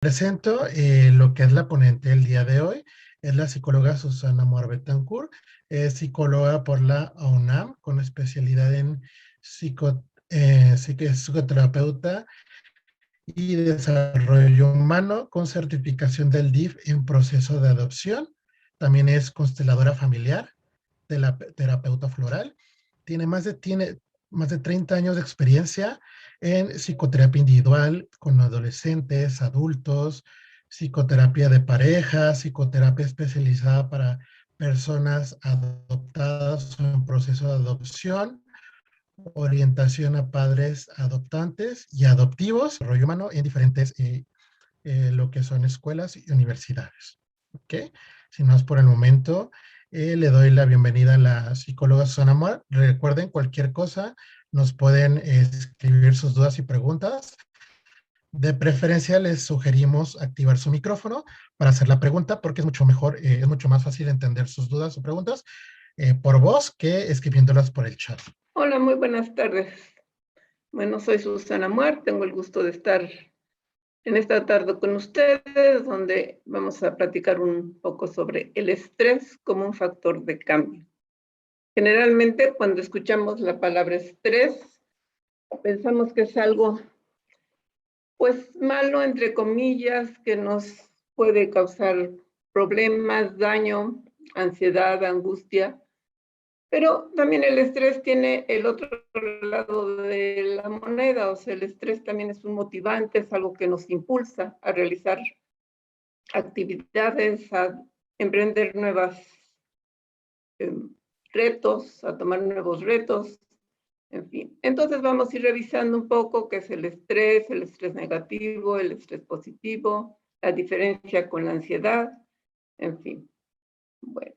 Presento lo que es la ponente del día de hoy. Es la psicóloga Susana Moar Betancourt. Es psicóloga por la UNAM con especialidad en psicoterapeuta y desarrollo humano con certificación del DIF en proceso de adopción. También es consteladora familiar, terapeuta floral. Tiene más de 30 años de experiencia en psicoterapia individual con adolescentes, adultos, psicoterapia de pareja, psicoterapia especializada para personas adoptadas o en proceso de adopción, orientación a padres adoptantes y adoptivos, desarrollo humano en diferentes, lo que son escuelas y universidades. ¿Ok? Sin más por el momento, le doy la bienvenida a la psicóloga Susana Moar. Recuerden, cualquier cosa, nos pueden escribir sus dudas y preguntas. De preferencia, les sugerimos activar su micrófono para hacer la pregunta, porque es mucho mejor, es mucho más fácil entender sus dudas o preguntas por voz que escribiéndolas por el chat. Hola, muy buenas tardes. Bueno, soy Susana Moar, tengo el gusto de estar en esta tarde con ustedes, donde vamos a platicar un poco sobre el estrés como un factor de cambio. Generalmente, cuando escuchamos la palabra estrés, pensamos que es algo, pues, malo, entre comillas, que nos puede causar problemas, daño, ansiedad, angustia. Pero también el estrés tiene el otro lado de la moneda, o sea, el estrés también es un motivante, es algo que nos impulsa a realizar actividades, a emprender nuevos retos, a tomar nuevos retos, en fin. Entonces vamos a ir revisando un poco qué es el estrés negativo, el estrés positivo, la diferencia con la ansiedad, en fin. Bueno.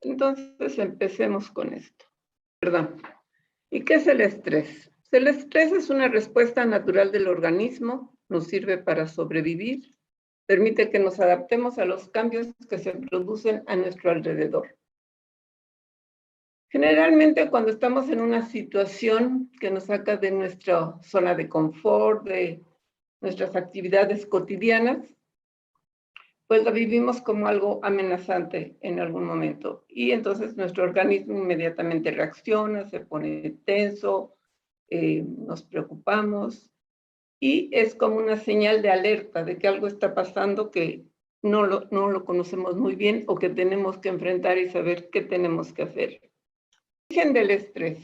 Entonces empecemos con esto. Perdón. ¿Y qué es el estrés? El estrés es una respuesta natural del organismo, nos sirve para sobrevivir, permite que nos adaptemos a los cambios que se producen a nuestro alrededor. Generalmente cuando estamos en una situación que nos saca de nuestra zona de confort, de nuestras actividades cotidianas, pues la vivimos como algo amenazante en algún momento. Y entonces nuestro organismo inmediatamente reacciona, se pone tenso, nos preocupamos y es como una señal de alerta de que algo está pasando que no lo conocemos muy bien o que tenemos que enfrentar y saber qué tenemos que hacer. Origen del estrés.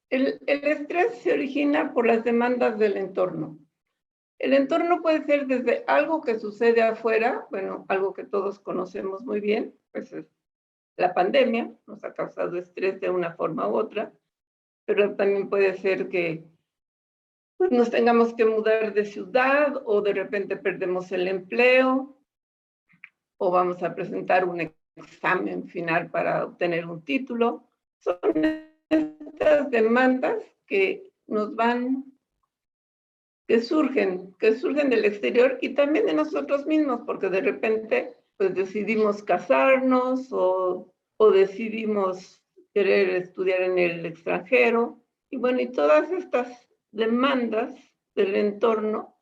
El estrés se origina por las demandas del entorno. El entorno puede ser desde algo que sucede afuera, bueno, algo que todos conocemos muy bien, pues es la pandemia, nos ha causado estrés de una forma u otra, pero también puede ser que pues, nos tengamos que mudar de ciudad o de repente perdemos el empleo o vamos a presentar un examen final para obtener un título. Son estas demandas que nos van que surgen del exterior y también de nosotros mismos, porque de repente pues decidimos casarnos o decidimos querer estudiar en el extranjero. Y bueno, y todas estas demandas del entorno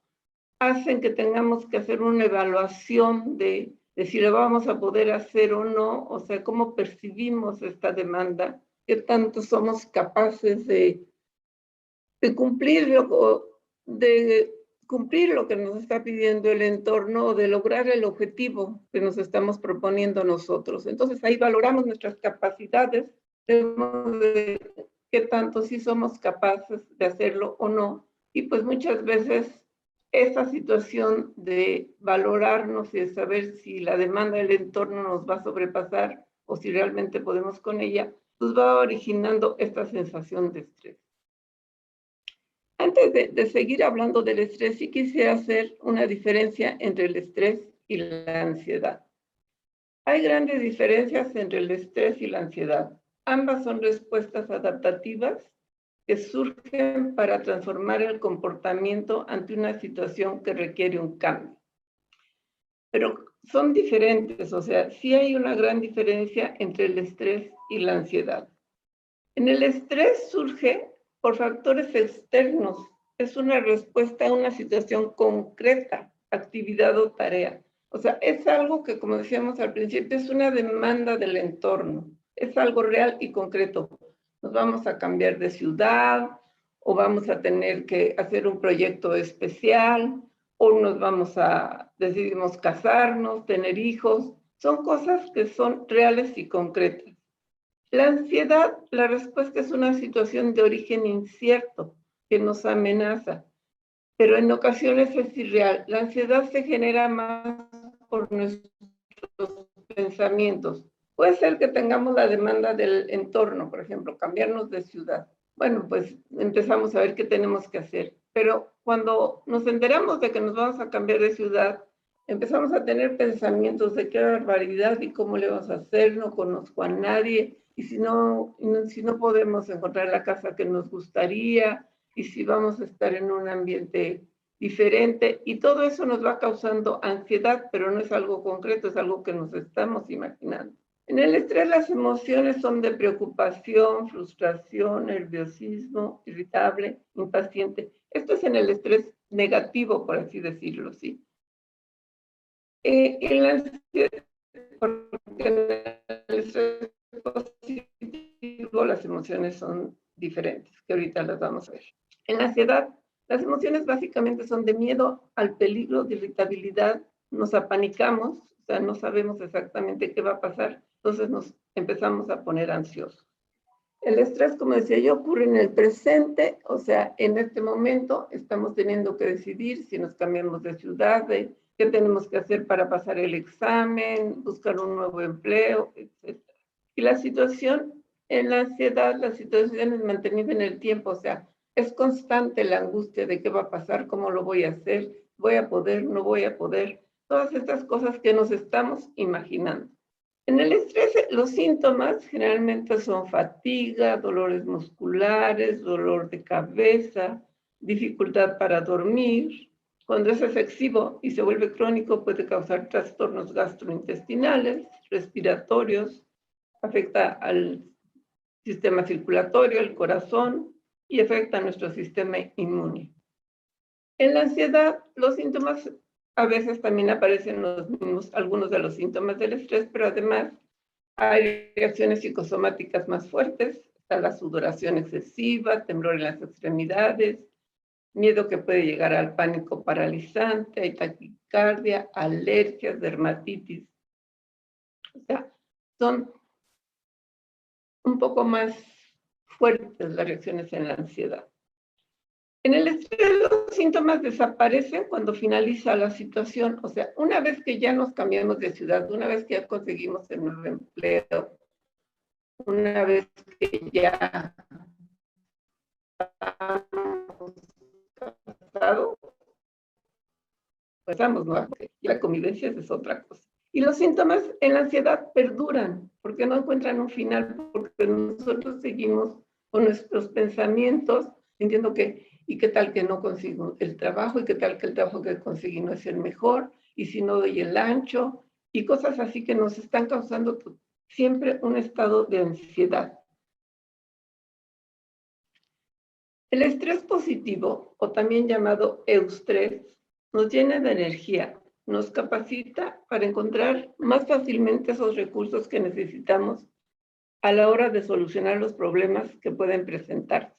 hacen que tengamos que hacer una evaluación de si lo vamos a poder hacer o no, o sea, cómo percibimos esta demanda, qué tanto somos capaces de cumplirlo, de cumplir lo que nos está pidiendo el entorno o de lograr el objetivo que nos estamos proponiendo nosotros. Entonces ahí valoramos nuestras capacidades, vemos de qué tanto sí somos capaces de hacerlo o no. Y pues muchas veces esa situación de valorarnos y de saber si la demanda del entorno nos va a sobrepasar o si realmente podemos con ella, pues va originando esta sensación de estrés. Antes de seguir hablando del estrés, sí quisiera hacer una diferencia entre el estrés y la ansiedad. Hay grandes diferencias entre el estrés y la ansiedad. Ambas son respuestas adaptativas que surgen para transformar el comportamiento ante una situación que requiere un cambio. Pero son diferentes, o sea, sí hay una gran diferencia entre el estrés y la ansiedad. En el estrés surge por factores externos es una respuesta a una situación concreta, actividad o tarea. O sea, es algo que, como decíamos al principio, es una demanda del entorno. Es algo real y concreto. Nos vamos a cambiar de ciudad, o vamos a tener que hacer un proyecto especial, o decidimos casarnos, tener hijos. Son cosas que son reales y concretas. La ansiedad, la respuesta es una situación de origen incierto que nos amenaza, pero en ocasiones es irreal. La ansiedad se genera más por nuestros pensamientos. Puede ser que tengamos la demanda del entorno, por ejemplo, cambiarnos de ciudad. Bueno, pues empezamos a ver qué tenemos que hacer. Pero cuando nos enteramos de que nos vamos a cambiar de ciudad, empezamos a tener pensamientos de qué barbaridad y cómo le vamos a hacer, no conozco a nadie, y si no podemos encontrar la casa que nos gustaría, y si vamos a estar en un ambiente diferente, y todo eso nos va causando ansiedad, pero no es algo concreto, es algo que nos estamos imaginando. En el estrés las emociones son de preocupación, frustración, nerviosismo, irritable, impaciente. Esto es en el estrés negativo, por así decirlo, ¿sí? En la ansiedad, porque en el estrés positivo las emociones son diferentes, que ahorita las vamos a ver. En la ansiedad, las emociones básicamente son de miedo al peligro, de irritabilidad, nos apanicamos, o sea, no sabemos exactamente qué va a pasar, entonces nos empezamos a poner ansiosos. El estrés, como decía yo, ocurre en el presente, o sea, en este momento estamos teniendo que decidir si nos cambiamos de ciudad, de qué tenemos que hacer para pasar el examen, buscar un nuevo empleo, etc. Y la situación en la ansiedad, la situación es mantenida en el tiempo, o sea, es constante la angustia de qué va a pasar, cómo lo voy a hacer, voy a poder, no voy a poder, todas estas cosas que nos estamos imaginando. En el estrés, los síntomas generalmente son fatiga, dolores musculares, dolor de cabeza, dificultad para dormir. Cuando es excesivo y se vuelve crónico, puede causar trastornos gastrointestinales, respiratorios, afecta al sistema circulatorio, el corazón y afecta a nuestro sistema inmune. En la ansiedad, los síntomas a veces también aparecen los mismos, algunos de los síntomas del estrés, pero además hay reacciones psicosomáticas más fuertes, está la sudoración excesiva, temblor en las extremidades, miedo que puede llegar al pánico paralizante, hay taquicardia, alergias, dermatitis. O sea, son un poco más fuertes las reacciones en la ansiedad. En el estrés los síntomas desaparecen cuando finaliza la situación, o sea, una vez que ya nos cambiamos de ciudad, una vez que ya conseguimos el nuevo empleo, una vez que ya estamos casados, pues vamos, ¿no? Y la convivencia es otra cosa. Y los síntomas en la ansiedad perduran, porque no encuentran un final, porque nosotros seguimos con nuestros pensamientos, sintiendo que, ¿y qué tal que no consigo el trabajo? ¿Y qué tal que el trabajo que conseguí no es el mejor? ¿Y si no doy el ancho? Y cosas así que nos están causando siempre un estado de ansiedad. El estrés positivo, o también llamado eustrés, nos llena de energía, nos capacita para encontrar más fácilmente esos recursos que necesitamos a la hora de solucionar los problemas que pueden presentarse.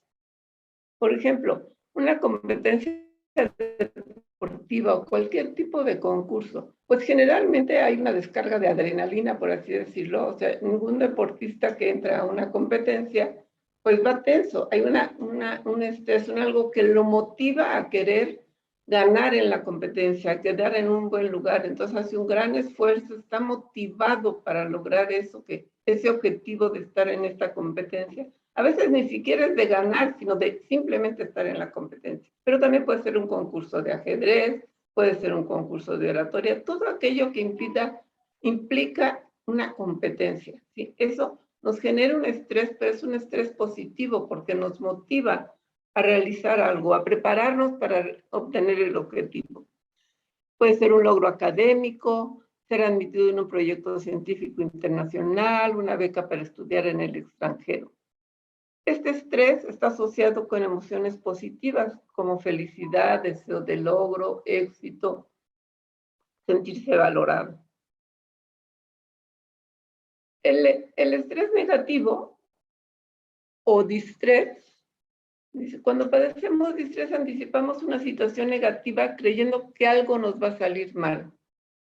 Por ejemplo, una competencia deportiva o cualquier tipo de concurso, pues generalmente hay una descarga de adrenalina, por así decirlo. O sea, ningún deportista que entra a una competencia, pues va tenso. Hay un estrés, algo que lo motiva a querer ganar en la competencia, a quedar en un buen lugar. Entonces hace un gran esfuerzo, está motivado para lograr ese objetivo de estar en esta competencia. A veces ni siquiera es de ganar, sino de simplemente estar en la competencia. Pero también puede ser un concurso de ajedrez, puede ser un concurso de oratoria, todo aquello que implica una competencia, ¿sí? Eso nos genera un estrés, pero es un estrés positivo porque nos motiva a realizar algo, a prepararnos para obtener el objetivo. Puede ser un logro académico, ser admitido en un proyecto científico internacional, una beca para estudiar en el extranjero. Este estrés está asociado con emociones positivas como felicidad, deseo de logro, éxito, sentirse valorado. El estrés negativo o distrés, dice, cuando padecemos distrés anticipamos una situación negativa creyendo que algo nos va a salir mal,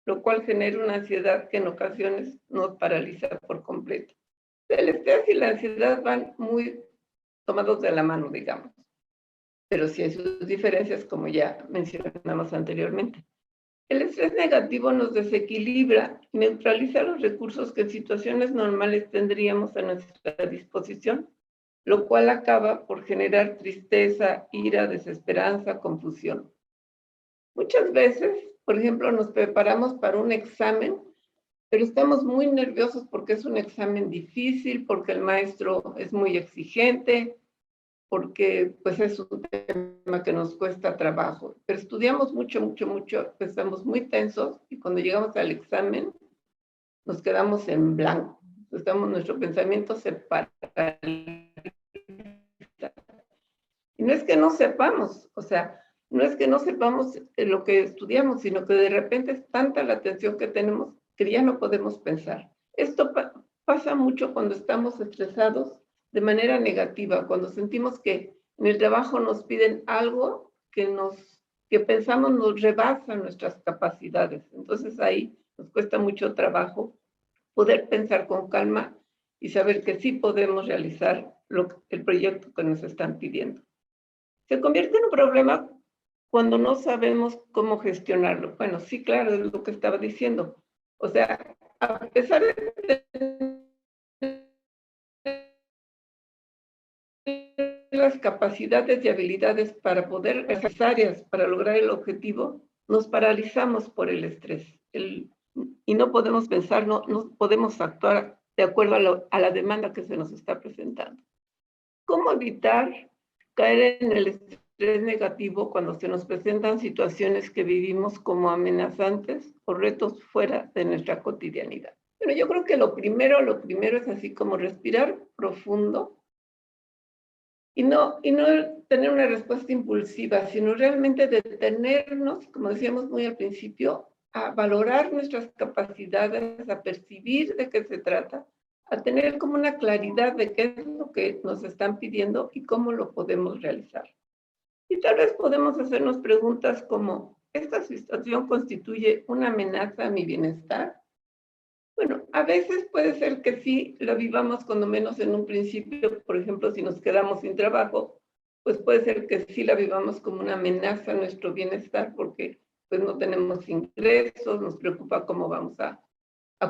lo cual genera una ansiedad que en ocasiones nos paraliza por completo. El estrés y la ansiedad van muy tomados de la mano, digamos, pero sí hay sus diferencias, como ya mencionamos anteriormente. El estrés negativo nos desequilibra y neutraliza los recursos que en situaciones normales tendríamos a nuestra disposición, lo cual acaba por generar tristeza, ira, desesperanza, confusión. Muchas veces, por ejemplo, nos preparamos para un examen, pero estamos muy nerviosos porque es un examen difícil, porque el maestro es muy exigente, porque pues es un tema que nos cuesta trabajo. Pero estudiamos mucho, estamos muy tensos y cuando llegamos al examen nos quedamos en blanco. Nuestro pensamiento se paraliza. Y no es que no sepamos, o sea, no es que no sepamos lo que estudiamos, sino que de repente es tanta la atención que tenemos que ya no podemos pensar. Esto pasa mucho cuando estamos estresados de manera negativa, cuando sentimos que en el trabajo nos piden algo que pensamos nos rebasa nuestras capacidades. Entonces ahí nos cuesta mucho trabajo poder pensar con calma y saber que sí podemos realizar el proyecto que nos están pidiendo. Se convierte en un problema cuando no sabemos cómo gestionarlo. Bueno, sí, claro, es lo que estaba diciendo. O sea, a pesar de las capacidades y habilidades para poder necesarias para lograr el objetivo, nos paralizamos por el estrés. Y no podemos pensar, no podemos actuar de acuerdo a la demanda que se nos está presentando. ¿Cómo evitar caer en el estrés negativo cuando se nos presentan situaciones que vivimos como amenazantes o retos fuera de nuestra cotidianidad? Bueno, yo creo que lo primero es así como respirar profundo y no tener una respuesta impulsiva, sino realmente detenernos, como decíamos muy al principio, a valorar nuestras capacidades, a percibir de qué se trata, a tener como una claridad de qué es lo que nos están pidiendo y cómo lo podemos realizar. Y tal vez podemos hacernos preguntas como, ¿esta situación constituye una amenaza a mi bienestar? Bueno, a veces puede ser que sí la vivamos cuando menos en un principio, por ejemplo, si nos quedamos sin trabajo, pues puede ser que sí la vivamos como una amenaza a nuestro bienestar porque pues no tenemos ingresos, nos preocupa cómo vamos a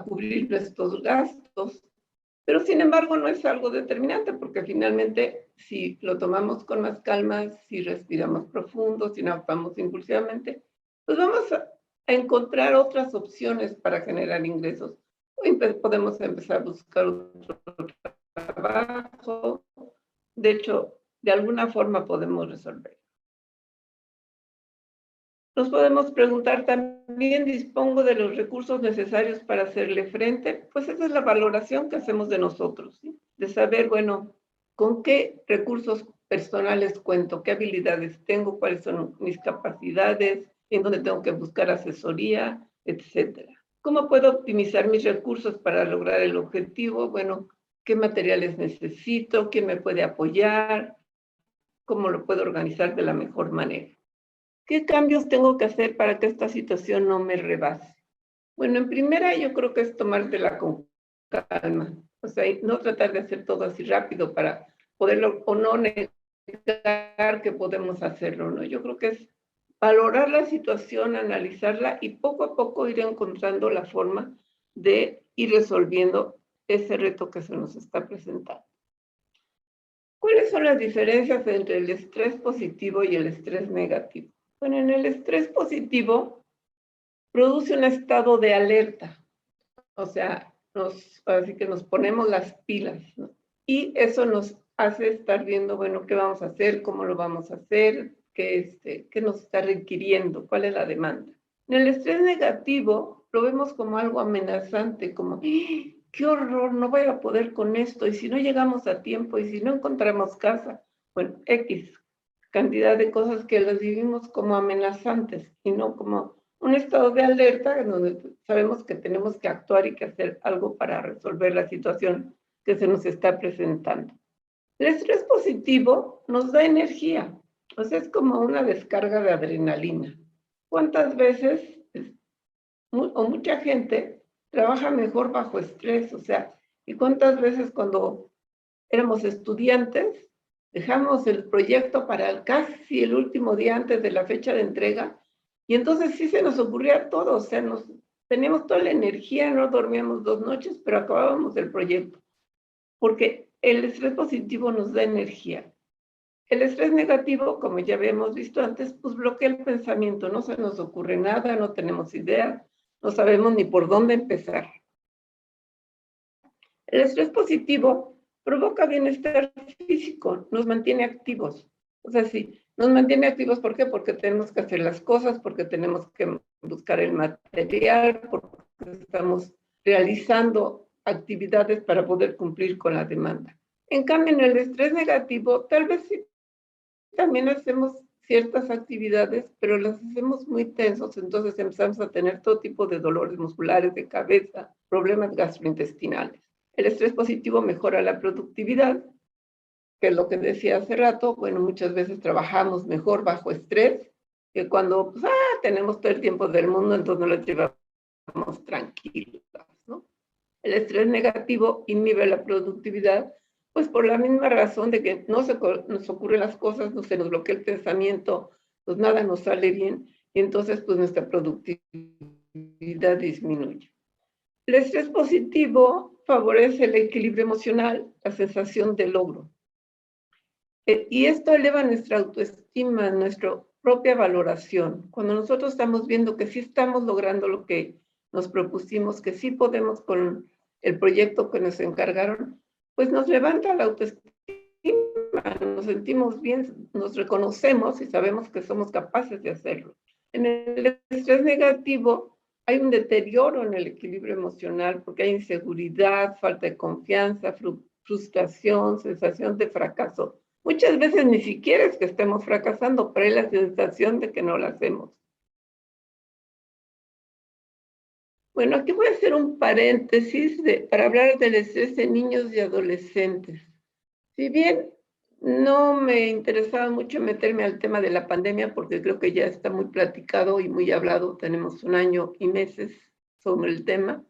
cubrir nuestros gastos, pero sin embargo no es algo determinante porque finalmente si lo tomamos con más calma, si respiramos profundo, si no actuamos impulsivamente, pues vamos a encontrar otras opciones para generar ingresos. Podemos empezar a buscar otro trabajo. De hecho, de alguna forma podemos resolver. Nos podemos preguntar también, ¿dispongo de los recursos necesarios para hacerle frente? Pues esa es la valoración que hacemos de nosotros, ¿sí? De saber, bueno, con qué recursos personales cuento, qué habilidades tengo, cuáles son mis capacidades, en dónde tengo que buscar asesoría, etcétera. ¿Cómo puedo optimizar mis recursos para lograr el objetivo? Bueno, ¿qué materiales necesito? ¿Quién me puede apoyar? ¿Cómo lo puedo organizar de la mejor manera? ¿Qué cambios tengo que hacer para que esta situación no me rebase? Bueno, en primera yo creo que es tomártela con calma. O sea, no tratar de hacer todo así rápido para poderlo o no negar que podemos hacerlo, ¿no? Yo creo que es valorar la situación, analizarla y poco a poco ir encontrando la forma de ir resolviendo ese reto que se nos está presentando. ¿Cuáles son las diferencias entre el estrés positivo y el estrés negativo? Bueno, en el estrés positivo produce un estado de alerta, o sea, así que nos ponemos las pilas, ¿no? Y eso nos hace estar viendo, bueno, qué vamos a hacer, cómo lo vamos a hacer, qué nos está requiriendo, cuál es la demanda. En el estrés negativo lo vemos como algo amenazante, como, ¿qué qué horror, no voy a poder con esto, y si no llegamos a tiempo, y si no encontramos casa, bueno, X cantidad de cosas que las vivimos como amenazantes y no como un estado de alerta en donde sabemos que tenemos que actuar y que hacer algo para resolver la situación que se nos está presentando. El estrés positivo nos da energía, o sea, es como una descarga de adrenalina. ¿Cuántas veces o mucha gente trabaja mejor bajo estrés? O sea, ¿y cuántas veces cuando éramos estudiantes dejamos el proyecto para casi el último día antes de la fecha de entrega? Y entonces sí se nos ocurría todo, o sea, teníamos toda la energía, no dormíamos 2 noches, pero acabábamos el proyecto. Porque el estrés positivo nos da energía. El estrés negativo, como ya habíamos visto antes, pues bloquea el pensamiento, no se nos ocurre nada, no tenemos idea, no sabemos ni por dónde empezar. El estrés positivo provoca bienestar físico, nos mantiene activos. O sea, sí, nos mantiene activos, ¿por qué? Porque tenemos que hacer las cosas, porque tenemos que buscar el material, porque estamos realizando actividades para poder cumplir con la demanda. En cambio, en el estrés negativo, tal vez sí también hacemos ciertas actividades, pero las hacemos muy tensos, entonces empezamos a tener todo tipo de dolores musculares, de cabeza, problemas gastrointestinales. El estrés positivo mejora la productividad, que es lo que decía hace rato. Bueno, muchas veces trabajamos mejor bajo estrés que cuando pues, tenemos todo el tiempo del mundo, entonces no lo llevamos tranquilos, ¿no? El estrés negativo inhibe la productividad, pues por la misma razón de que no se nos ocurren las cosas, no se nos bloquea el pensamiento, pues nada nos sale bien, y entonces pues nuestra productividad disminuye. El estrés positivo favorece el equilibrio emocional, la sensación de logro. Y esto eleva nuestra autoestima, nuestra propia valoración. Cuando nosotros estamos viendo que sí estamos logrando lo que nos propusimos, que sí podemos con el proyecto que nos encargaron, pues nos levanta la autoestima, nos sentimos bien, nos reconocemos y sabemos que somos capaces de hacerlo. En el estrés negativo hay un deterioro en el equilibrio emocional porque hay inseguridad, falta de confianza, frustración, sensación de fracaso. Muchas veces ni siquiera es que estemos fracasando, pero hay la sensación de que no lo hacemos. Bueno, aquí voy a hacer un paréntesis para hablar del estrés en niños y adolescentes. Si bien no me interesaba mucho meterme al tema de la pandemia, porque creo que ya está muy platicado y muy hablado, tenemos 1 año y meses sobre el tema,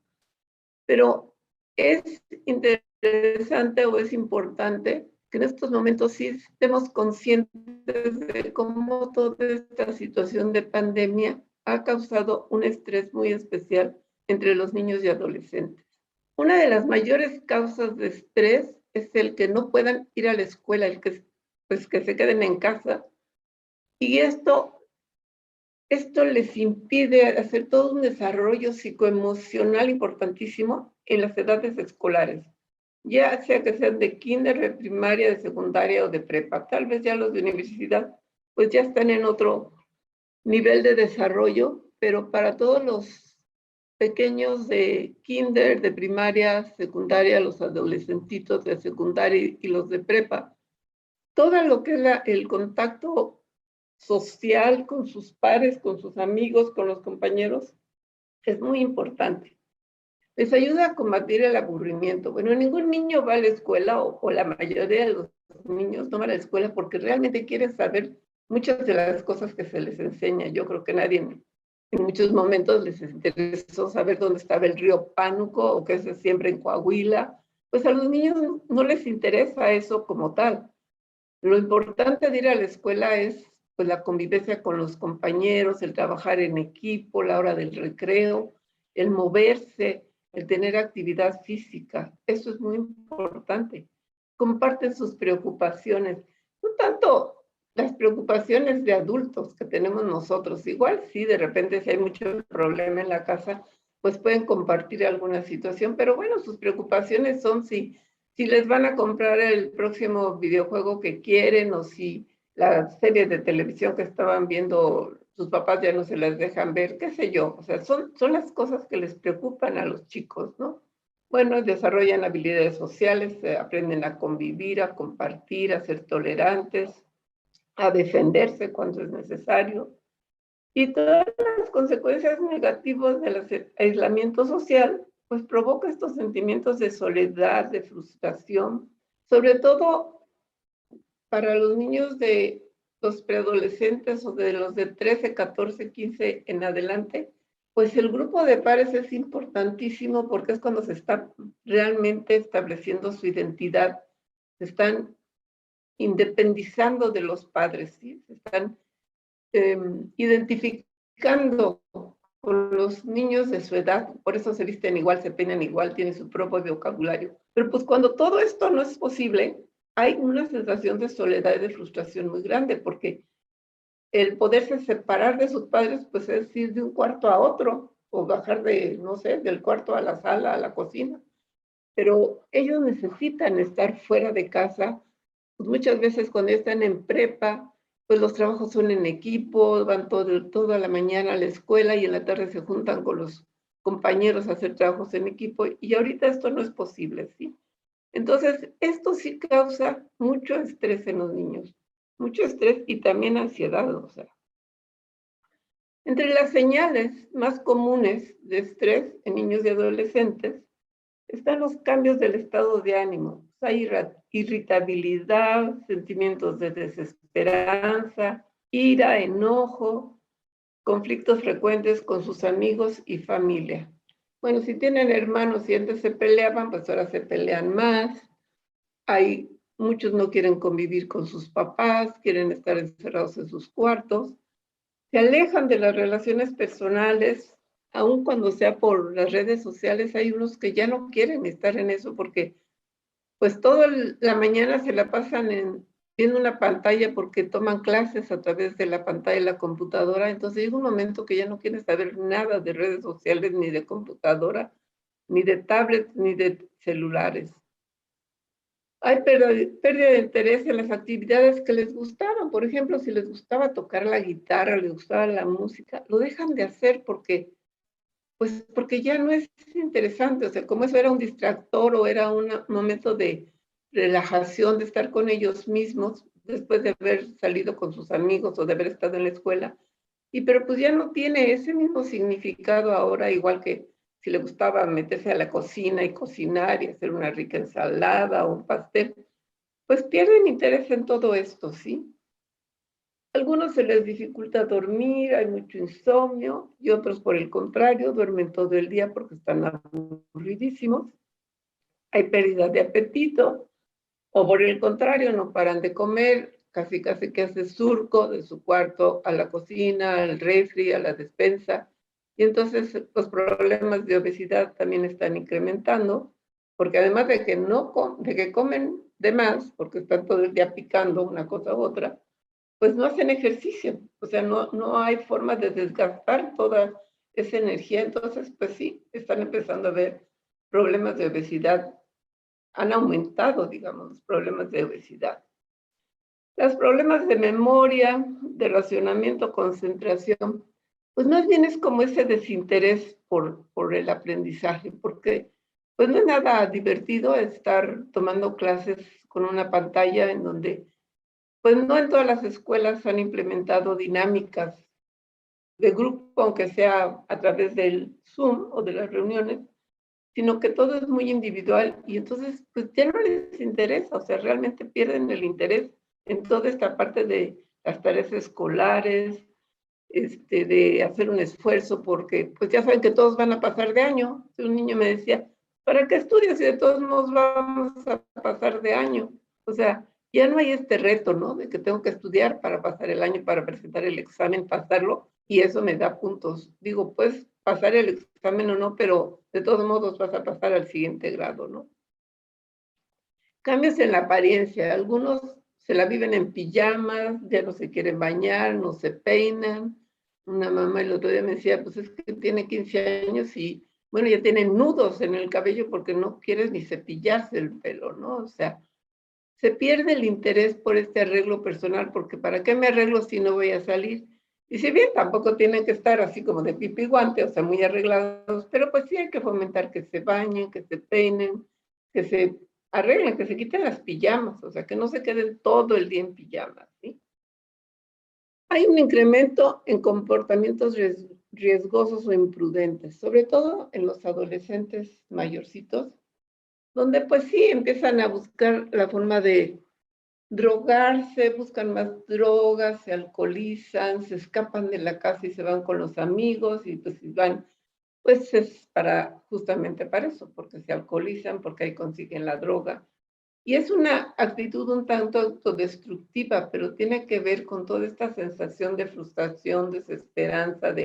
pero es interesante o es importante que en estos momentos sí estemos conscientes de cómo toda esta situación de pandemia ha causado un estrés muy especial entre los niños y adolescentes. Una de las mayores causas de estrés es el que no puedan ir a la escuela, el que, pues, que se queden en casa. Y esto les impide hacer todo un desarrollo psicoemocional importantísimo en las edades escolares, ya sea que sean de kinder, de primaria, de secundaria o de prepa. Tal vez ya los de universidad, pues ya están en otro nivel de desarrollo, pero para todos los pequeños de kinder, de primaria, secundaria, los adolescentitos de secundaria y los de prepa, todo lo que es el contacto social con sus pares, con sus amigos, con los compañeros, es muy importante. Les ayuda a combatir el aburrimiento. Bueno, ningún niño va a la escuela o la mayoría de los niños no van a la escuela porque realmente quieren saber muchas de las cosas que se les enseña. Yo creo que nadie en muchos momentos les interesó saber dónde estaba el río Pánuco o qué se siembra en Coahuila. Pues a los niños no les interesa eso como tal. Lo importante de ir a la escuela es pues, la convivencia con los compañeros, el trabajar en equipo, la hora del recreo, el moverse, el tener actividad física. Eso es muy importante. Comparten sus preocupaciones. No tanto las preocupaciones de adultos que tenemos nosotros. Igual sí, de repente si hay mucho problema en la casa, pues pueden compartir alguna situación, pero bueno, sus preocupaciones son si les van a comprar el próximo videojuego que quieren o si las series de televisión que estaban viendo sus papás ya no se las dejan ver, qué sé yo. O sea, son las cosas que les preocupan a los chicos, ¿no? Bueno, desarrollan habilidades sociales, aprenden a convivir, a compartir, a ser tolerantes, a defenderse cuando es necesario. Y todas las consecuencias negativas del aislamiento social, pues provoca estos sentimientos de soledad, de frustración, sobre todo para los niños de los preadolescentes o de los de 13, 14, 15 en adelante, pues el grupo de pares es importantísimo porque es cuando se está realmente estableciendo su identidad, se están independizando de los padres, ¿sí? Se están identificando con los niños de su edad, por eso se visten igual, se peinan igual, tienen su propio vocabulario. Pero pues cuando todo esto no es posible, hay una sensación de soledad y de frustración muy grande, porque el poderse separar de sus padres, pues es ir de un cuarto a otro, o bajar de, no sé, del cuarto a la sala, a la cocina. Pero ellos necesitan estar fuera de casa, pues muchas veces cuando están en prepa, pues los trabajos son en equipo, van toda la mañana a la escuela y en la tarde se juntan con los compañeros a hacer trabajos en equipo, y ahorita esto no es posible, ¿sí? Entonces, esto sí causa mucho estrés en los niños, mucho estrés y también ansiedad, o sea. Entre las señales más comunes de estrés en niños y adolescentes están los cambios del estado de ánimo. Hay irritabilidad, sentimientos de desesperanza, ira, enojo, conflictos frecuentes con sus amigos y familia. Bueno, si tienen hermanos y antes se peleaban, pues ahora se pelean más. Muchos no quieren convivir con sus papás, quieren estar encerrados en sus cuartos. Se alejan de las relaciones personales, aun cuando sea por las redes sociales. Hay unos que ya no quieren estar en eso porque pues toda la mañana se la pasan viendo una pantalla porque toman clases a través de la pantalla de la computadora. Entonces llega un momento que ya no quieren saber nada de redes sociales, ni de computadora, ni de tablets, ni de celulares. Hay pérdida de interés en las actividades que les gustaban. Por ejemplo, si les gustaba tocar la guitarra, les gustaba la música, lo dejan de hacer porque ya no es interesante. O sea, como eso era un distractor o era un momento de relajación, de estar con ellos mismos después de haber salido con sus amigos o de haber estado en la escuela. Pero pues ya no tiene ese mismo significado ahora, igual que si le gustaba meterse a la cocina y cocinar y hacer una rica ensalada o un pastel, pues pierden interés en todo esto, ¿sí? A algunos se les dificulta dormir, hay mucho insomnio, y otros, por el contrario, duermen todo el día porque están aburridísimos. Hay pérdida de apetito, o por el contrario, no paran de comer, casi que hace surco de su cuarto a la cocina, al refri, a la despensa. Y entonces los problemas de obesidad también están incrementando, porque además de que comen de más, porque están todo el día picando una cosa u otra, pues no hacen ejercicio. O sea, no hay forma de desgastar toda esa energía. Entonces, pues sí, están empezando a ver problemas de obesidad. Han aumentado, digamos, los problemas de obesidad. Los problemas de memoria, de racionamiento, concentración, pues más bien es como ese desinterés por el aprendizaje, porque pues no es nada divertido estar tomando clases con una pantalla en donde, pues no en todas las escuelas han implementado dinámicas de grupo, aunque sea a través del Zoom o de las reuniones, sino que todo es muy individual y entonces pues ya no les interesa. O sea, realmente pierden el interés en toda esta parte de las tareas escolares, de hacer un esfuerzo, porque pues ya saben que todos van a pasar de año. Un niño me decía, ¿para qué estudias si de todos modos vamos a pasar de año? O sea, ya no hay este reto, ¿no? De que tengo que estudiar para pasar el año, para presentar el examen, pasarlo, y eso me da puntos. Digo, pues pasar el examen o no, pero de todos modos vas a pasar al siguiente grado, ¿no? Cambios en la apariencia. Algunos se la viven en pijamas, ya no se quieren bañar, no se peinan. Una mamá el otro día me decía, pues es que tiene 15 años y, bueno, ya tiene nudos en el cabello porque no quieres ni cepillarse el pelo, ¿no? O sea, se pierde el interés por este arreglo personal, porque ¿para qué me arreglo si no voy a salir? Y si bien tampoco tienen que estar así como de pipi guante, o sea, muy arreglados, pero pues sí hay que fomentar que se bañen, que se peinen, que se arreglen, que se quiten las pijamas, o sea, que no se queden todo el día en pijamas, ¿sí? Hay un incremento en comportamientos riesgosos o imprudentes, sobre todo en los adolescentes mayorcitos, donde pues sí empiezan a buscar la forma de drogarse, buscan más drogas, se alcoholizan, se escapan de la casa y se van con los amigos y pues si van, pues es justamente para eso, porque se alcoholizan, porque ahí consiguen la droga. Y es una actitud un tanto autodestructiva, pero tiene que ver con toda esta sensación de frustración, desesperanza,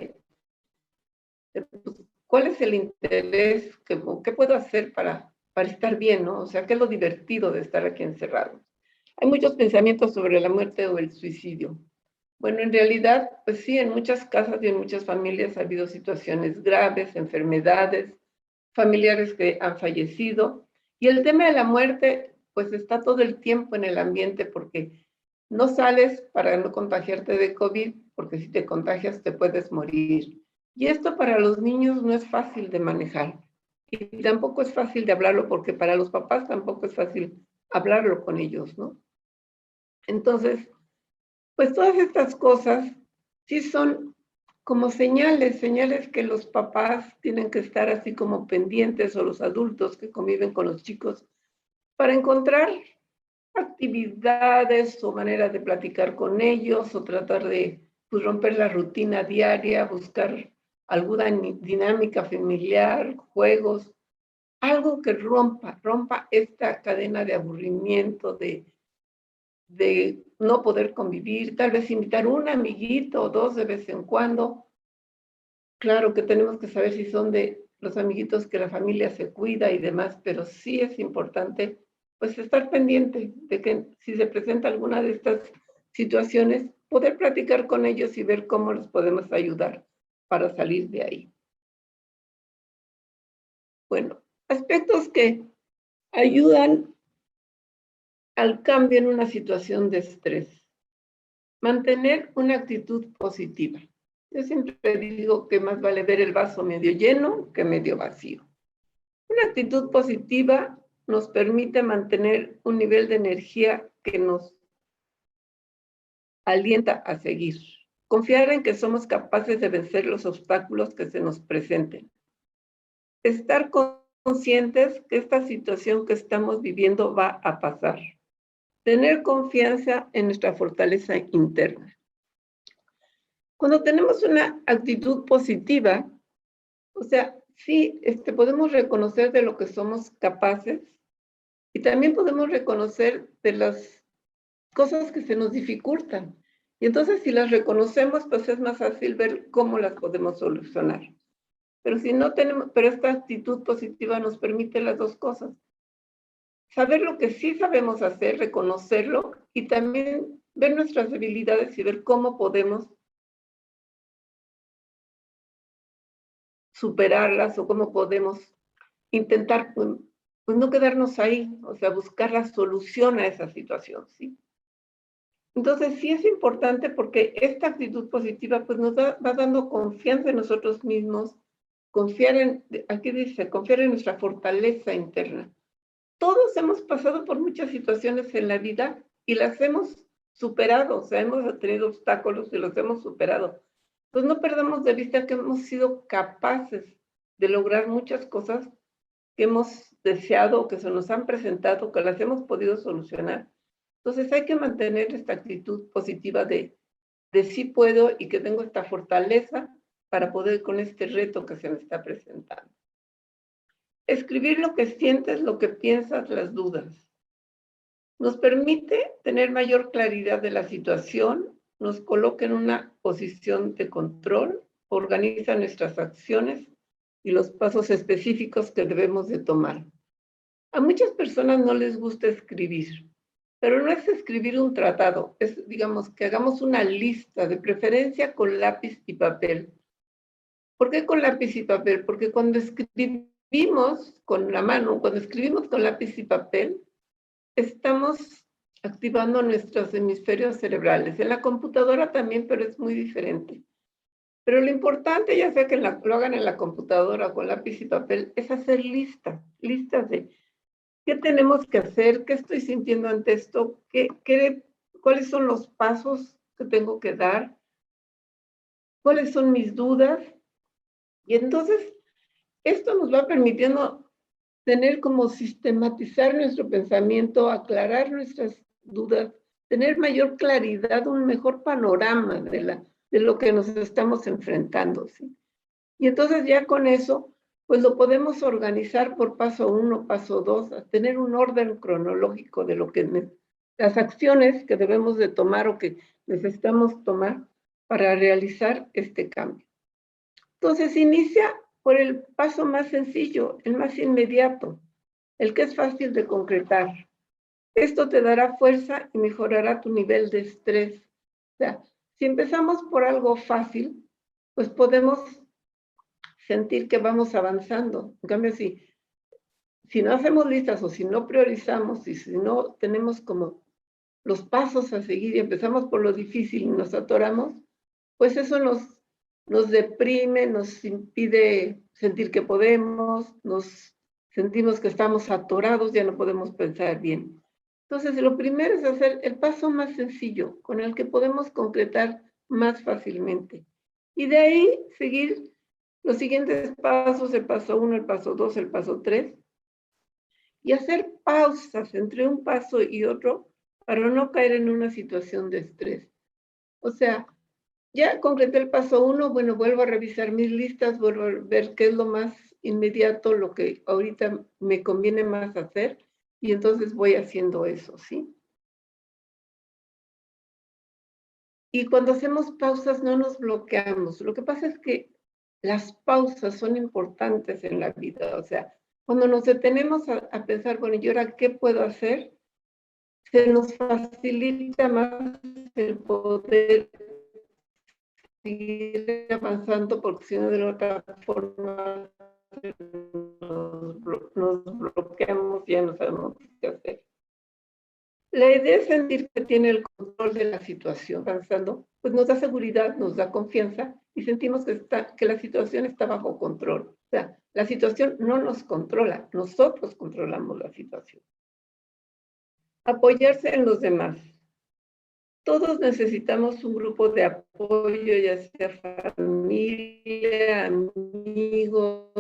pues, ¿cuál es el interés? ¿Qué puedo hacer para estar bien, no? O sea, ¿qué es lo divertido de estar aquí encerrado? Hay muchos pensamientos sobre la muerte o el suicidio. Bueno, en realidad, pues sí, en muchas casas y en muchas familias ha habido situaciones graves, enfermedades, familiares que han fallecido. Y el tema de la muerte, pues está todo el tiempo en el ambiente porque no sales para no contagiarte de COVID, porque si te contagias te puedes morir. Y esto para los niños no es fácil de manejar. Y tampoco es fácil de hablarlo porque para los papás tampoco es fácil hablarlo con ellos, ¿no? Entonces, pues todas estas cosas sí son como señales que los papás tienen que estar así como pendientes o los adultos que conviven con los chicos para encontrar actividades o maneras de platicar con ellos o tratar de pues, romper la rutina diaria, buscar alguna dinámica familiar, juegos, algo que rompa esta cadena de aburrimiento, de no poder convivir, tal vez invitar un amiguito o dos de vez en cuando. Claro que tenemos que saber si son de los amiguitos que la familia se cuida y demás, pero sí es importante pues estar pendiente de que si se presenta alguna de estas situaciones, poder platicar con ellos y ver cómo los podemos ayudar para salir de ahí. Bueno, aspectos que ayudan al cambio en una situación de estrés. Mantener una actitud positiva. Yo siempre digo que más vale ver el vaso medio lleno que medio vacío. Una actitud positiva nos permite mantener un nivel de energía que nos alienta a seguir. Confiar en que somos capaces de vencer los obstáculos que se nos presenten. Estar conscientes que esta situación que estamos viviendo va a pasar. Tener confianza en nuestra fortaleza interna. Cuando tenemos una actitud positiva, o sea, sí, podemos reconocer de lo que somos capaces y también podemos reconocer de las cosas que se nos dificultan. Y entonces si las reconocemos, pues es más fácil ver cómo las podemos solucionar. Pero si no tenemos, pero esta actitud positiva nos permite las dos cosas. Saber lo que sí sabemos hacer, reconocerlo y también ver nuestras debilidades y ver cómo podemos superarlas o cómo podemos intentar pues no quedarnos ahí, o sea, buscar la solución a esa situación, ¿sí? Entonces sí es importante porque esta actitud positiva pues nos va dando confianza en nosotros mismos, aquí dice, confiar en nuestra fortaleza interna. Todos hemos pasado por muchas situaciones en la vida y las hemos superado, o sea, hemos tenido obstáculos y los hemos superado. Pues no perdamos de vista que hemos sido capaces de lograr muchas cosas que hemos deseado, que se nos han presentado, que las hemos podido solucionar. Entonces hay que mantener esta actitud positiva de sí puedo y que tengo esta fortaleza para poder con este reto que se me está presentando. Escribir lo que sientes, lo que piensas, las dudas. Nos permite tener mayor claridad de la situación, nos coloca en una posición de control, organiza nuestras acciones y los pasos específicos que debemos de tomar. A muchas personas no les gusta escribir, pero no es escribir un tratado, es, digamos, que hagamos una lista, de preferencia con lápiz y papel. ¿Por qué con lápiz y papel? Porque cuando escribimos con la mano, cuando escribimos con lápiz y papel, estamos activando nuestros hemisferios cerebrales. En la computadora también, pero es muy diferente. Pero lo importante, ya sea que lo hagan en la computadora con lápiz y papel, es hacer listas de qué tenemos que hacer, qué estoy sintiendo ante esto, cuáles son los pasos que tengo que dar, cuáles son mis dudas. Y entonces, esto nos va permitiendo tener como sistematizar nuestro pensamiento, aclarar nuestras dudas, tener mayor claridad, un mejor panorama de lo que nos estamos enfrentando, ¿sí? Y entonces ya con eso, pues lo podemos organizar por paso 1, paso 2, a tener un orden cronológico de las acciones que debemos de tomar o que necesitamos tomar para realizar este cambio. Entonces inicia por el paso más sencillo, el más inmediato, el que es fácil de concretar. Esto te dará fuerza y mejorará tu nivel de estrés. O sea, si empezamos por algo fácil, pues podemos sentir que vamos avanzando. En cambio, si no hacemos listas o si no priorizamos y si no tenemos como los pasos a seguir y empezamos por lo difícil y nos atoramos, pues eso nos deprime, nos impide sentir que podemos, nos sentimos que estamos atorados, ya no podemos pensar bien. Entonces, lo primero es hacer el paso más sencillo, con el que podemos concretar más fácilmente. Y de ahí seguir los siguientes pasos, el paso 1, el paso 2, el paso 3, y hacer pausas entre un paso y otro para no caer en una situación de estrés. O sea, ya concreté el paso 1, bueno, vuelvo a revisar mis listas, vuelvo a ver qué es lo más inmediato, lo que ahorita me conviene más hacer, y entonces voy haciendo eso, ¿sí? Y cuando hacemos pausas no nos bloqueamos. Lo que pasa es que las pausas son importantes en la vida. O sea, cuando nos detenemos a pensar, bueno, ¿y ahora qué puedo hacer? Se nos facilita más el poder seguir avanzando, porque si no, de la otra forma nos bloqueamos y ya no sabemos qué hacer. La idea es sentir que tiene el control de la situación avanzando, pues nos da seguridad, nos da confianza y sentimos que la situación está bajo control. O sea, la situación no nos controla, nosotros controlamos la situación. Apoyarse en los demás. Todos necesitamos un grupo de apoyo, ya sea familia, amigos,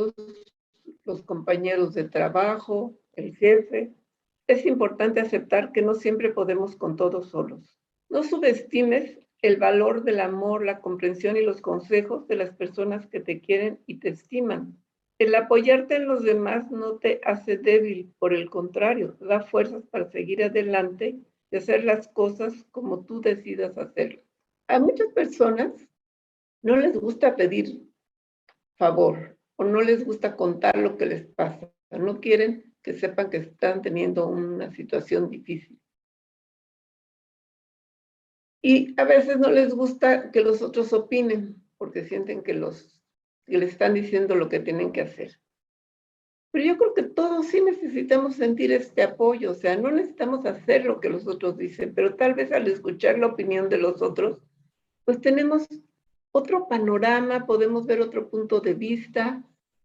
los compañeros de trabajo, el jefe. Es importante aceptar que no siempre podemos con todos solos. No subestimes el valor del amor, la comprensión y los consejos de las personas que te quieren y te estiman. El apoyarte en los demás no te hace débil, por el contrario, da fuerzas para seguir adelante y hacer las cosas como tú decidas hacerlas. A muchas personas no les gusta pedir favor o no les gusta contar lo que les pasa. No quieren que sepan que están teniendo una situación difícil. Y a veces no les gusta que los otros opinen porque sienten que les están diciendo lo que tienen que hacer. Pero yo creo que todos sí necesitamos sentir este apoyo, o sea, no necesitamos hacer lo que los otros dicen, pero tal vez al escuchar la opinión de los otros, pues tenemos otro panorama, podemos ver otro punto de vista,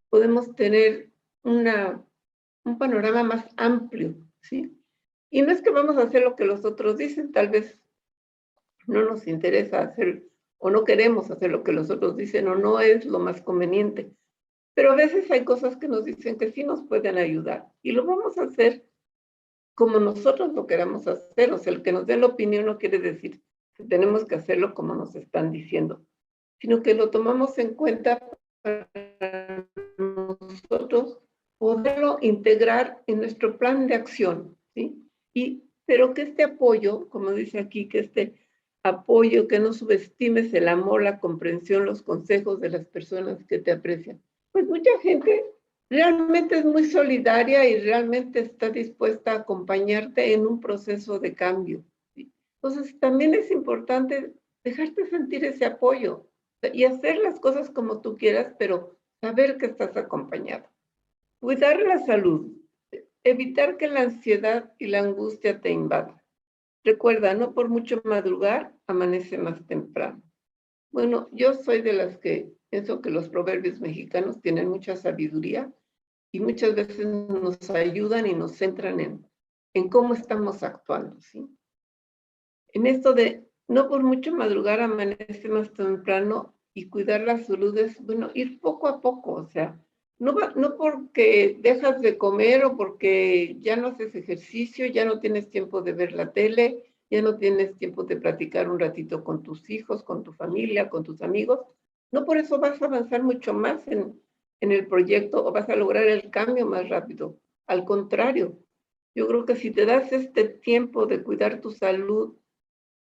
podemos tener un panorama más amplio, ¿sí? Y no es que vamos a hacer lo que los otros dicen, tal vez no nos interesa hacer o no queremos hacer lo que los otros dicen o no es lo más conveniente. Pero a veces hay cosas que nos dicen que sí nos pueden ayudar y lo vamos a hacer como nosotros lo queramos hacer. O sea, el que nos dé la opinión no quiere decir que tenemos que hacerlo como nos están diciendo, sino que lo tomamos en cuenta para nosotros poderlo integrar en nuestro plan de acción, ¿sí? Pero que este apoyo, como dice aquí, que este apoyo, que no subestimes el amor, la comprensión, los consejos de las personas que te aprecian. Pues mucha gente realmente es muy solidaria y realmente está dispuesta a acompañarte en un proceso de cambio, ¿sí? Entonces, también es importante dejarte sentir ese apoyo y hacer las cosas como tú quieras, pero saber que estás acompañado. Cuidar la salud, evitar que la ansiedad y la angustia te invadan. Recuerda, no por mucho madrugar, amanece más temprano. Bueno, yo soy de las que pienso que los proverbios mexicanos tienen mucha sabiduría y muchas veces nos ayudan y nos centran en cómo estamos actuando, ¿sí? En esto de no por mucho madrugar, amanece más temprano y cuidar la salud es, bueno, ir poco a poco, o sea, no porque dejas de comer o porque ya no haces ejercicio, ya no tienes tiempo de ver la tele, ya no tienes tiempo de platicar un ratito con tus hijos, con tu familia, con tus amigos, no por eso vas a avanzar mucho más en el proyecto o vas a lograr el cambio más rápido. Al contrario, yo creo que si te das este tiempo de cuidar tu salud,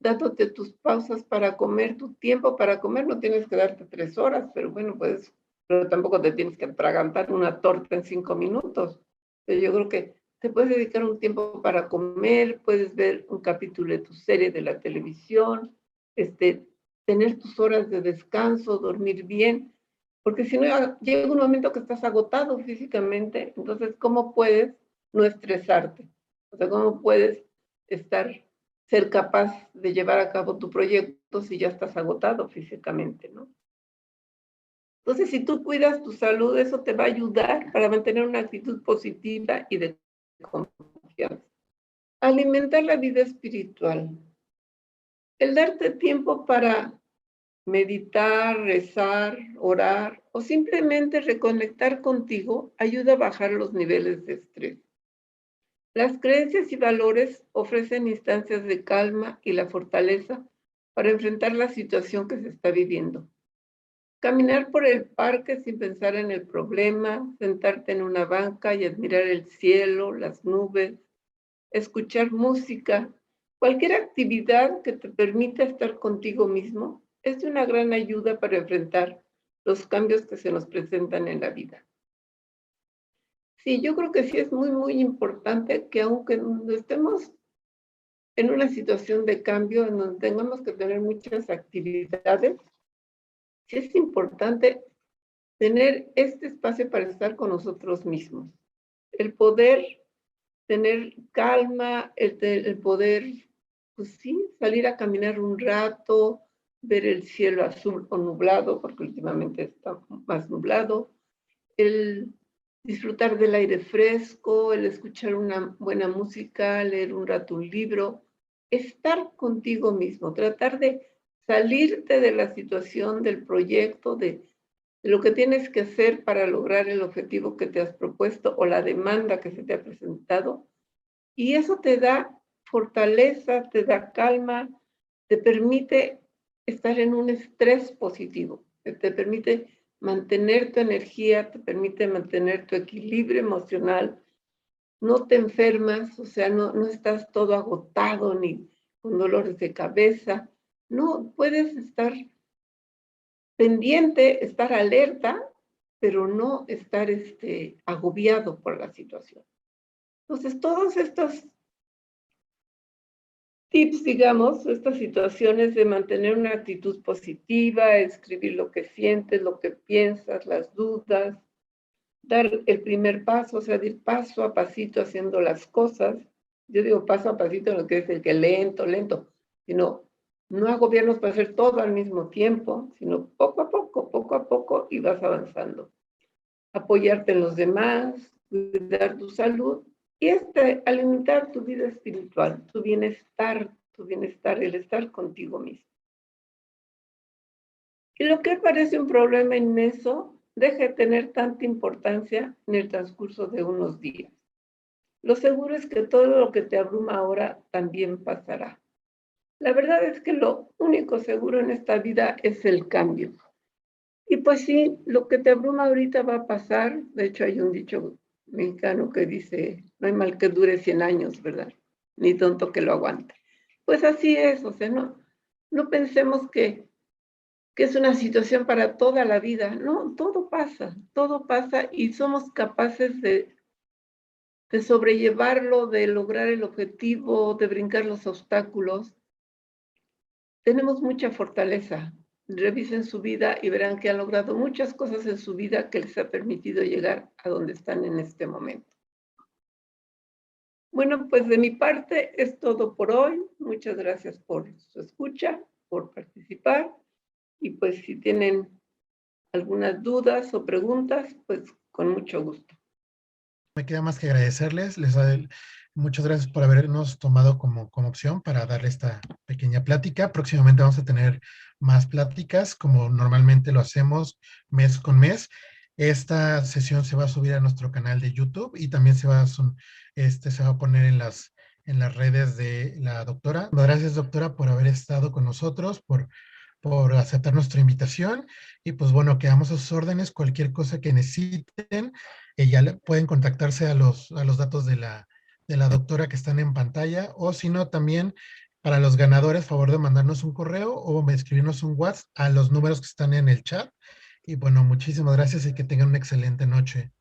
dándote tus pausas para comer, tu tiempo para comer, no tienes que darte 3 horas, pero bueno, pues, pero tampoco te tienes que atragantar una torta en 5 minutos. Pero yo creo que te puedes dedicar un tiempo para comer, puedes ver un capítulo de tu serie de la televisión, tener tus horas de descanso, dormir bien, porque si no, llega un momento que estás agotado físicamente, entonces, ¿cómo puedes no estresarte? O sea, ¿cómo puedes ser capaz de llevar a cabo tu proyecto si ya estás agotado físicamente, ¿no? Entonces, si tú cuidas tu salud, eso te va a ayudar para mantener una actitud positiva y de confianza. Alimentar la vida espiritual. El darte tiempo para meditar, rezar, orar o simplemente reconectar contigo ayuda a bajar los niveles de estrés. Las creencias y valores ofrecen instancias de calma y la fortaleza para enfrentar la situación que se está viviendo. Caminar por el parque sin pensar en el problema, sentarte en una banca y admirar el cielo, las nubes, escuchar música, cualquier actividad que te permita estar contigo mismo es de una gran ayuda para enfrentar los cambios que se nos presentan en la vida. Sí, yo creo que sí es muy, muy importante que aunque estemos en una situación de cambio en donde tengamos que tener muchas actividades, sí es importante tener este espacio para estar con nosotros mismos. El poder tener calma, el poder, pues sí, salir a caminar un rato, ver el cielo azul o nublado, porque últimamente está más nublado, el disfrutar del aire fresco, el escuchar una buena música, leer un rato un libro, estar contigo mismo, tratar de salirte de la situación, del proyecto, de lo que tienes que hacer para lograr el objetivo que te has propuesto o la demanda que se te ha presentado. Y eso te da fortaleza, te da calma, te permite estar en un estrés positivo, te permite mantener tu energía, te permite mantener tu equilibrio emocional, no te enfermas, o sea, no estás todo agotado ni con dolores de cabeza, no, puedes estar pendiente, estar alerta, pero no estar agobiado por la situación. Entonces, todos estos tips, digamos, estas situaciones de mantener una actitud positiva, escribir lo que sientes, lo que piensas, las dudas, dar el primer paso, o sea, de ir paso a pasito haciendo las cosas. Yo digo paso a pasito en lo que es el que lento, lento, sino no agobiarnos para hacer todo al mismo tiempo, sino poco a poco y vas avanzando. Apoyarte en los demás, cuidar tu salud y alimentar tu vida espiritual, tu bienestar, el estar contigo mismo. Y lo que parece un problema inmenso, deja de tener tanta importancia en el transcurso de unos días. Lo seguro es que todo lo que te abruma ahora también pasará. La verdad es que lo único seguro en esta vida es el cambio. Y pues sí, lo que te abruma ahorita va a pasar. De hecho, hay un dicho mexicano que dice, no hay mal que dure 100 años, ¿verdad? Ni tonto que lo aguante. Pues así es, o sea, no pensemos que es una situación para toda la vida. No, todo pasa y somos capaces de sobrellevarlo, de lograr el objetivo, de brincar los obstáculos. Tenemos mucha fortaleza. Revisen su vida y verán que han logrado muchas cosas en su vida que les ha permitido llegar a donde están en este momento. Bueno, pues de mi parte es todo por hoy. Muchas gracias por su escucha, por participar. Y pues si tienen algunas dudas o preguntas, pues con mucho gusto. Me queda más que agradecerles. Muchas gracias por habernos tomado como opción para darle esta pequeña plática. Próximamente vamos a tener más pláticas, como normalmente lo hacemos mes con mes. Esta sesión se va a subir a nuestro canal de YouTube y también se va a poner en las redes de la doctora. Gracias, doctora, por haber estado con nosotros, por aceptar nuestra invitación. Y pues bueno, quedamos a sus órdenes. Cualquier cosa que necesiten, pueden contactarse a los datos de la doctora que están en pantalla, o si no, también para los ganadores, favor de mandarnos un correo o escribirnos un WhatsApp a los números que están en el chat. Y bueno, muchísimas gracias y que tengan una excelente noche.